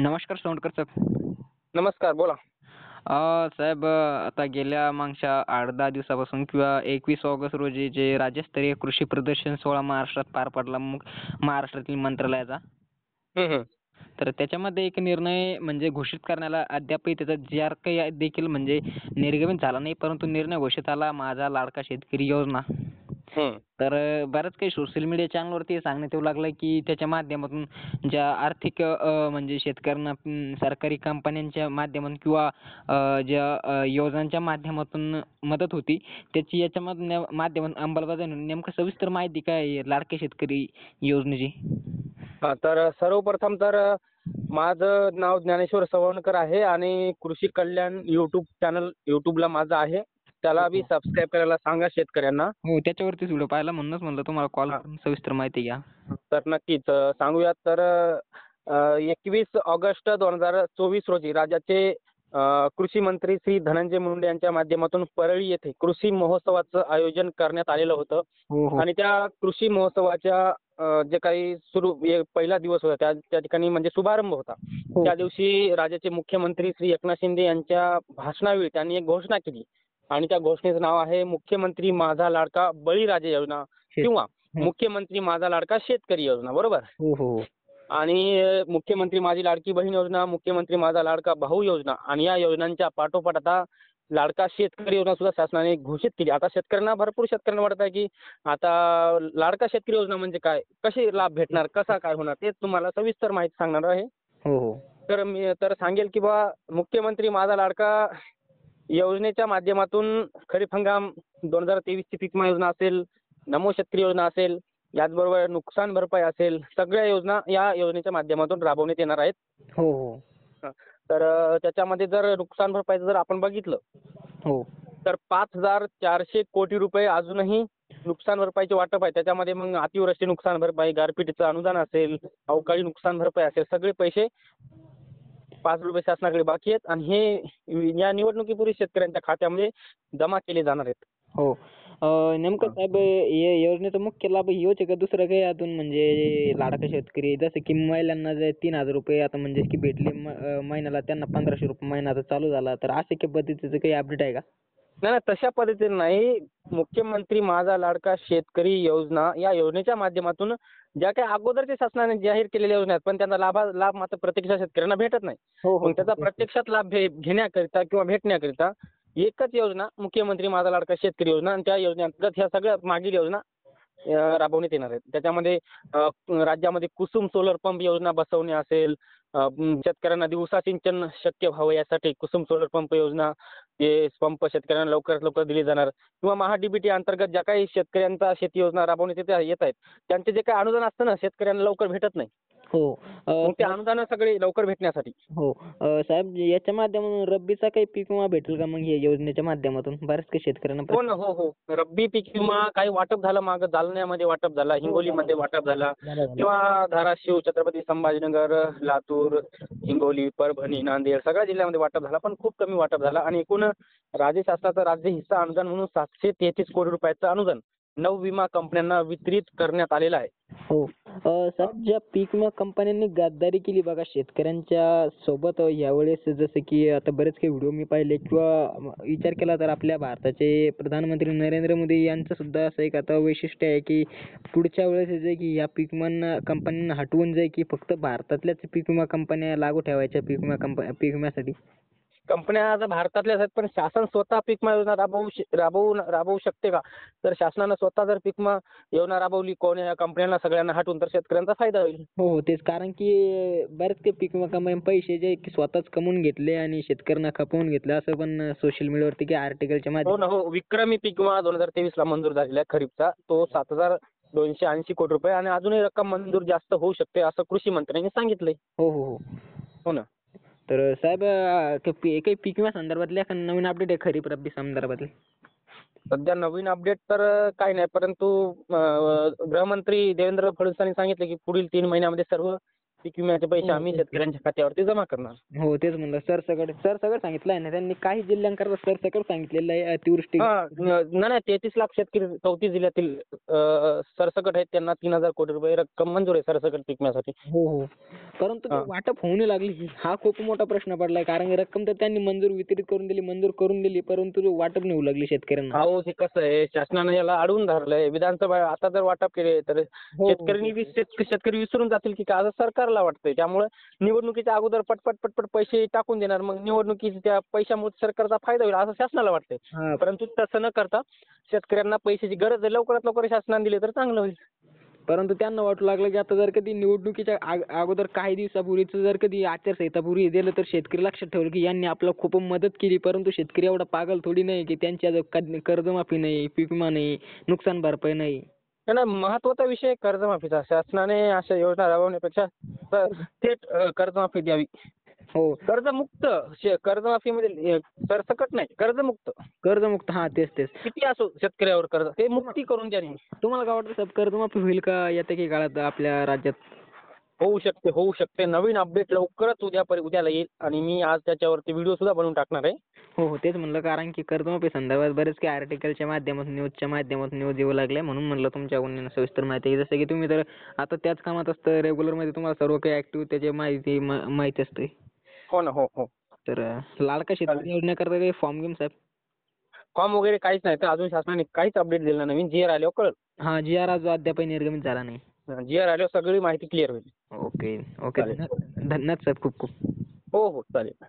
नमस्कार सोंडकर साहेब. नमस्कार, बोला. साहेब, आता गेल्या मागच्या 8-10 दिवसापासून किंवा 21 ऑगस्ट रोजी जे राज्यस्तरीय कृषी प्रदर्शन सोहळा महाराष्ट्रात पार पडला महाराष्ट्रातील मंत्रालयाचा. हं, हं. तर त्याच्यामध्ये एक निर्णय म्हणजे घोषित करण्याला अद्यापही त्याचा जर काही देखील म्हणजे निर्गमित झाला नाही, परंतु निर्णय घोषित आला माझा लाडका शेतकरी योजना. हं. तर बऱ्याच काही सोशल मीडिया चॅनलवरती सांगण्यात येऊ लागलं की त्याच्या माध्यमातून ज्या आर्थिक म्हणजे शेतकऱ्यांना सरकारी कंपन्यांच्या माध्यमातून किंवा ज्या योजनांच्या माध्यमातून मदत होती त्याची याच्या माध्यमातून अंमलबजावणी नेमकं सविस्तर माहिती काय आहे लाडके शेतकरी योजनेची? तर सर्वप्रथम तर माझं नाव ज्ञानेश्वर सवणकर आहे आणि कृषी कल्याण यूट्यूबला माझं आहे. त्याला बी सबस्क्राईब करायला सांगा शेतकऱ्यांना. हो, त्याच्यावरतीच व्हिडिओ पाहिला म्हणूनच म्हणलं तुम्हाला कॉल करून सविस्तर माहिती घ्या. तर नक्कीच सांगूयात. तर 21 ऑगस्ट 2024 रोजी राज्याचे कृषी मंत्री श्री धनंजय मुंडे यांच्या माध्यमातून परळी येथे कृषी महोत्सवाचं आयोजन करण्यात आलेलं होतं. हो हो आणि त्या कृषी महोत्सवाच्या जे काही पहिला दिवस होता त्या ठिकाणी म्हणजे शुभारंभ होता. हो. त्या दिवशी राज्याचे मुख्यमंत्री श्री एकनाथ शिंदे यांच्या भाषणावेळी त्यांनी एक घोषणा केली आणि त्या घोषणेचं नाव आहे मुख्यमंत्री माझा लाडका बळीराजा योजना किंवा मुख्यमंत्री माझा लाडका शेतकरी योजना, बरोबर. हो हो आणि मुख्यमंत्री माझी लाडकी बहीण योजना, मुख्यमंत्री माझा लाडका भाऊ योजना आणि या योजनांच्या पाठोपाठ आता लाडका शेतकरी योजना सुद्धा शासनाने घोषित केली. आता भरपूर शेतकऱ्यांना वाटत आहे की आता लाडका शेतकरी योजना म्हणजे काय, कसे लाभ भेटणार, कसा काय होणार, तेच तुम्हाला सविस्तर माहिती सांगणार आहे. हो हो तर मी सांगेल की मुख्यमंत्री माझा लाडका योजनेच्या माध्यमातून खरीप हंगाम 2023 ची पीक विमा योजना असेल, नमो शेतकरी योजना असेल, याचबरोबर नुकसान भरपाई असेल, सगळ्या योजना या योजनेच्या माध्यमातून राबवण्यात येणार आहेत. हो हो हं. तर त्याच्यामध्ये जर नुकसान भरपाईचं जर आपण बघितलं हो तर 5,400 कोटी रुपये अजूनही नुकसान भरपाईचे वाटप आहे. त्याच्यामध्ये मग अतिवृष्टी नुकसान भरपाई, गारपिटीचं अनुदान असेल, अवकाळी नुकसान भरपाई असेल, सगळे पैसे 5 रुपये शासनाकडे बाकी आहेत आणि हे या निवडणुकीपूर्वी शेतकऱ्यांच्या खात्यामध्ये जमा केले जाणार आहेत. हो. नेमकं साहेब या योजनेचा मुख्य लाभ ह्योच आहे का दुसरं काही अजून म्हणजे लाडका शेतकरी जसं की महिलांना जे 3,000 रुपये आता म्हणजे की भेटले महिन्याला त्यांना 1,500 रुपये महिना आता चालू झाला तर अशा काही पद्धतीचं काही अपडेट आहे का? नाही नाही, तशा पद्धतीने नाही. मुख्यमंत्री माझा लाडका शेतकरी योजना या योजनेच्या माध्यमातून ज्या काही अगोदरच्या शासनाने जाहीर केलेल्या योजना आहेत पण त्यांना लाभ मात्र प्रत्यक्ष शेतकऱ्यांना भेटत नाही. हो हो मग त्याचा प्रत्यक्षात लाभ घेण्याकरिता किंवा भेटण्याकरिता एकच योजना मुख्यमंत्री माझा लाडका शेतकरी योजना आणि त्या योजनेअंतर्गत ह्या सगळ्या मागील योजना राबवण्यात येणार आहेत. त्याच्यामध्ये राज्यामध्ये कुसुम सोलर पंप योजना बसवणे असेल, शेतकऱ्यांना दिवसा सिंचन शक्य व्हावं यासाठी कुसुम सोलर पंप योजना, हे पंप शेतकऱ्यांना लवकरात लवकर दिले जाणार किंवा महाडीबीटी अंतर्गत ज्या काही शेतकऱ्यांचा शेती योजना राबवण्यात येत आहेत त्यांचे जे काही अनुदान असतं ना शेतकऱ्यांना लवकर भेटत नाही. हो. मग ते अनुदान सगळे लवकर भेटण्यासाठी. हो. साहेब याच्या माध्यमातून रब्बीचा काही पीक विमा भेटेल का मग या योजनेच्या माध्यमातून? बऱ्याच काही शेतकऱ्यांना हो ना, हो हो. रब्बी पीक विमा काही वाटप झालं, मागं जालन्यामध्ये वाटप झाला, हिंगोलीमध्ये वाटप झाला किंवा धाराशिव, छत्रपती संभाजीनगर, लातूर, हिंगोली, परभणी, नांदेड सगळ्या जिल्ह्यामध्ये वाटप झाला पण खूप कमी वाटप झाला आणि एकूण राज्य शासनाचं राज्य हिस्सा अनुदान म्हणून 733 कोटी रुपयाचं अनुदान 9 विमा कंपन्यांना वितरित करण्यात आलेलं आहे. हो. साहेब ज्या पीक विमा कंपन्यांनी गद्दारी केली बघा शेतकऱ्यांच्या सोबत यावेळेस जसं की आता बरेच काही व्हिडिओ मी पाहिले किंवा विचार केला तर आपल्या भारताचे प्रधानमंत्री नरेंद्र मोदी यांचं सुद्धा असं एक आता वैशिष्ट्य आहे की पुढच्या वेळेस जे की या पीक विमा कंपन्यांना हटवून जाईल की फक्त भारतातल्याच पीक विमा कंपन्या लागू ठेवायच्या पीक विम्यासाठी. कंपन्या आता भारतातल्याच आहेत पण शासन स्वतः पीक विमा योजना राबवू शकते का? तर शासनानं स्वतः जर पीक विमा योजना राबवली कोण्या कंपन्यांना सगळ्यांना हटवून तर शेतकऱ्यांचा फायदा होईल. हो हो तेच कारण की बरेच काही पीक विमा कंपन्यांनी पैसे जे की स्वतःच कमवून घेतले आणि शेतकऱ्यांना खपवून घेतलं असं पण सोशल मीडियावरती काही आर्टिकलच्या हो ना, हो. विक्रमी पीक विमा 2023 ला मंजूर झालेला आहे खरीपचा. तो 7,280 कोटी रुपये आणि अजूनही रक्कम मंजूर जास्त होऊ शकते असं कृषी मंत्र्यांनी सांगितलंय. हो हो हो. हो ना. तर साहेब काही पीक विमा संदर्भातले एखादं नवीन अपडेट आहे खरीप रब्बी संदर्भातले? सध्या नवीन अपडेट तर काही नाही परंतु गृहमंत्री देवेंद्र फडणवीस यांनी सांगितलं की पुढील 3 महिन्यामध्ये सर्व पीक विम्याचे पैसे आम्ही शेतकऱ्यांच्या खात्यावरती जमा करणार. हो तेच म्हणलं. सरसकट सांगितलं आहे ना त्यांनी. काही जिल्ह्यांकरता सरसकट सांगितलेलं आहे अतिवृष्टी. नाही 33 लाख शेतकरी 34 जिल्ह्यातील सरसकट आहेत, त्यांना 3,000 कोटी रुपये रक्कम मंजूर आहे सरसकट पीक विम्यासाठी. हो हो. परंतु ते वाटप होऊ नाही लागली हा खूप मोठा प्रश्न पडलाय. कारण रक्कम तर त्यांनी मंजूर करून दिली परंतु वाटप नाही होऊ लागली शेतकऱ्यांना. अहो ते कसं आहे, शासनाने याला अडवून धरलंय. विधानसभा आता जर वाटप केले तर शेतकरी विसरून जातील की असं सरकारला वाटतंय. त्यामुळे निवडणुकीच्या अगोदर पटपट पैसे टाकून देणार, मग निवडणुकीच्या त्या पैशामुळे सरकारचा फायदा होईल असं शासनाला वाटतंय. परंतु तसं न करता शेतकऱ्यांना पैशाची गरज आहे, लवकरात लवकर शासनाने दिले तर चांगलं होईल. परंतु त्यांना वाटू लागलं की आता जर कधी निवडणुकीच्या अगोदर काही दिवसापूर्वीच जर कधी आचारसंहितापूर्वी दिलं तर शेतकरी लक्षात ठेवलं की यांनी आपल्याला खूप मदत केली. परंतु शेतकरी एवढा पागल थोडी नाही की त्यांच्या कर्जमाफी नाही, पीक विमा नाही, नुकसान भरपाई नाही. नाही, महत्वाचा विषय कर्जमाफीचा. शासनाने अशा योजना राबवण्यापेक्षा थेट कर्जमाफी द्यावी. हो कर्जमाफीमध्ये सरसकट नाही, कर्जमुक्त. हा तेच. किती असो शेतकऱ्यावर कर्ज ते मुक्ती करून द्यावी. तुम्हाला काय वाटतं साहेब कर्जमाफी होईल का येत्या काही काळात आपल्या राज्यात? होऊ शकते. नवीन अपडेट लवकरच उद्याला येईल आणि मी आज त्याच्यावरती व्हिडिओ सुद्धा बनवून टाकणार आहे. हो तेच म्हणलं. कारण की कर्जमाफी संदर्भात बरेच काही आर्टिकलच्या माध्यमातून न्यूज येऊ लागले म्हणून म्हणलं तुमच्याकडून सविस्तर माहिती. जसं की तुम्ही तर आता त्याच कामात असतं रेग्युलर मध्ये, तुम्हाला सर्व काही ऍक्टिव्ह त्याची माहिती असते. हो ना. हो. तर लाडका शेतकरी योजनेकरता काही फॉर्म घेऊन साहेब? फॉर्म वगैरे काहीच नाही. तर अजून शासनाने काहीच अपडेट दिलं नवीन. GR आल्यावर कळलं. हा GR जो अद्याप निर्गमित झाला नाही. GR आल्यावर सगळी माहिती क्लिअर होईल. ओके धन्यवाद साहेब खूप. हो चालेल.